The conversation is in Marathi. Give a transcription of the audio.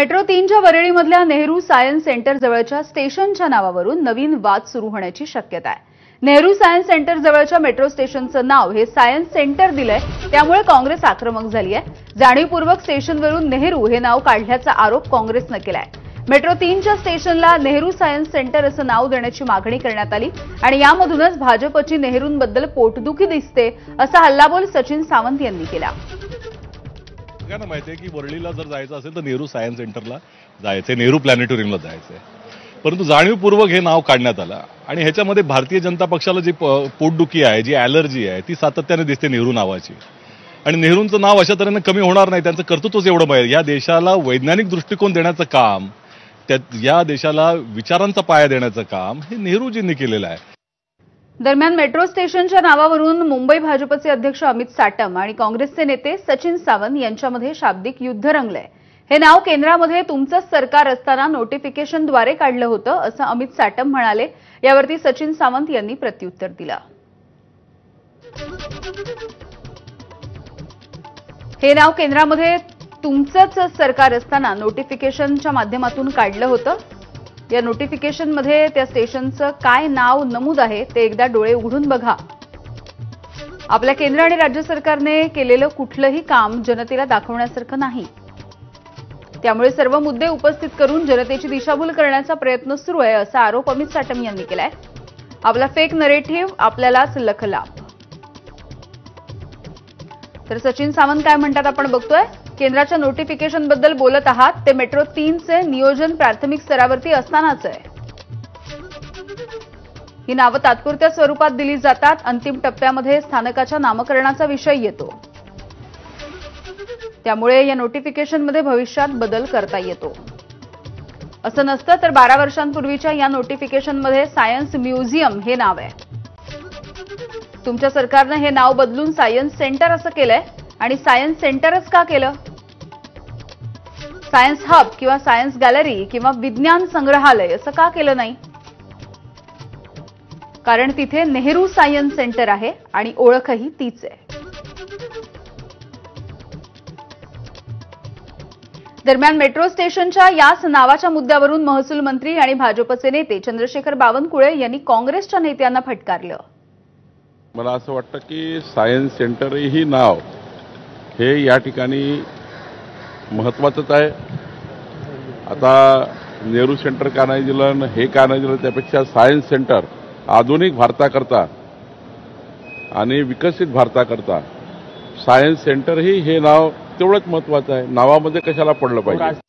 मेट्रो 3च्या वरळीमधल्या नेहरू सायन्स सेंटर जवळच्या स्टेशनच्या नावावरून नवीन वाद सुरू होण्याची शक्यता आहे। नेहरू सायन्स सेंटर जवळच्या मेट्रो स्टेशनचं नाव हे सायन्स सेंटर दिलंय, त्यामुळे काँग्रेस आक्रमक झाली आहे। जाणीवपूर्वक स्टेशनवरून नेहरू हे नाव काढल्याचा आरोप काँग्रेसनं केलाय। मेट्रो 3च्या स्टेशनला नेहरू सायन्स सेंटर असं नाव देण्याची मागणी करण्यात आली आणि यामधूनच भाजपची नेहरूंबद्दल पोटदुखी दिसते असा हल्लाबोल सचिन सावंत यांनी केला। सगळ्यांना माहिती आहे की वरळीला जर जायचं असेल तर नेहरू सायन्स सेंटरला जायचंय, नेहरू प्लॅनेटोरियमला जायचंय, परंतु जाणीवपूर्वक हे नाव काढण्यात आलं आणि ह्याच्यामध्ये भारतीय जनता पक्षाला जी पोटदुखी आहे, जी ॲलर्जी आहे, ती सातत्याने दिसते नेहरू नावाची। आणि नेहरूंचं नाव अशा तऱ्हेने कमी होणार नाही, त्यांचं कर्तृत्वच एवढं पाहिजे। या देशाला वैज्ञानिक दृष्टिकोन देण्याचं काम, या देशाला विचारांचा पाया देण्याचं काम हे नेहरूजींनी केलेलं आहे। दरम्यान मेट्रो स्टेशनच्या नावावरून मुंबई भाजपचे अध्यक्ष अमित साटम आणि काँग्रेसचे नेते सचिन सावंत यांच्यामध्ये शाब्दिक युद्ध रंगलंय। हे नाव केंद्रामध्ये तुमचंच सरकार असताना नोटिफिकेशनद्वारे काढलं होतं असं अमित साटम म्हणाले। यावरती सचिन सावंत यांनी प्रत्युत्तर दिलं। हे नाव केंद्रामध्ये तुमचंच सरकार असताना नोटिफिकेशनच्या माध्यमातून काढलं होतं। या नोटिफिकेशनमध्ये त्या स्टेशनचं काय नाव नमूद आहे ते एकदा डोळे उघडून बघा। आपल्या केंद्र आणि राज्य सरकारने केलेलं कुठलंही काम जनतेला दाखवण्यासारखं नाही, त्यामुळे सर्व मुद्दे उपस्थित करून जनतेची दिशाभूल करण्याचा प्रयत्न सुरू आहे असा आरोप अमित साटम यांनी केलाय। आपला फेक नरेटिव्ह आपल्यालाच लखला। तर सचिन सावंत काय म्हणतात आपण बघतोय। केंद्राच्या नोटिफिकेशनबद्दल बोलत आहात, ते मेट्रो 3चे नियोजन प्राथमिक स्तरावरती असतानाच आहे। ही नावं तात्पुरत्या स्वरूपात दिली जातात, अंतिम टप्प्यामध्ये स्थानकाच्या नामकरणाचा विषय येतो, त्यामुळे या नोटिफिकेशनमध्ये भविष्यात बदल करता येतो। असं नसतं तर 12 वर्षांपूर्वीच्या या नोटिफिकेशनमध्ये सायन्स म्युझियम हे नाव आहे। तुमच्या सरकारनं हे नाव बदलून सायन्स सेंटर असं केलंय आणि सायन्स सेंटरच का केलं? सायन्स हब किंवा सायन्स गॅलरी किंवा विज्ञान संग्रहालय असं का केलं नाही? कारण तिथे नेहरू सायन्स सेंटर आहे आणि ओळखही तीच आहे। दरम्यान मेट्रो स्टेशनच्या याच नावाच्या मुद्द्यावरून महसूल मंत्री आणि भाजपचे नेते चंद्रशेखर बावनकुळे यांनी काँग्रेसच्या नेत्यांना फटकारलं। मला असं वाटतं की सायन्स सेंटर ही नाव हे या ठिकाणी महत्त्वाचंच आहे। आता नेहरू सेंटर का नाही दिलं, हे का नाही दिलं, त्यापेक्षा सायन्स सेंटर आधुनिक भारताकरता आणि विकसित भारताकरता सायन्स सेंटर हे नाव तेवढंच महत्त्वाचं आहे। नावामध्ये कशाला पडलं पाहिजे?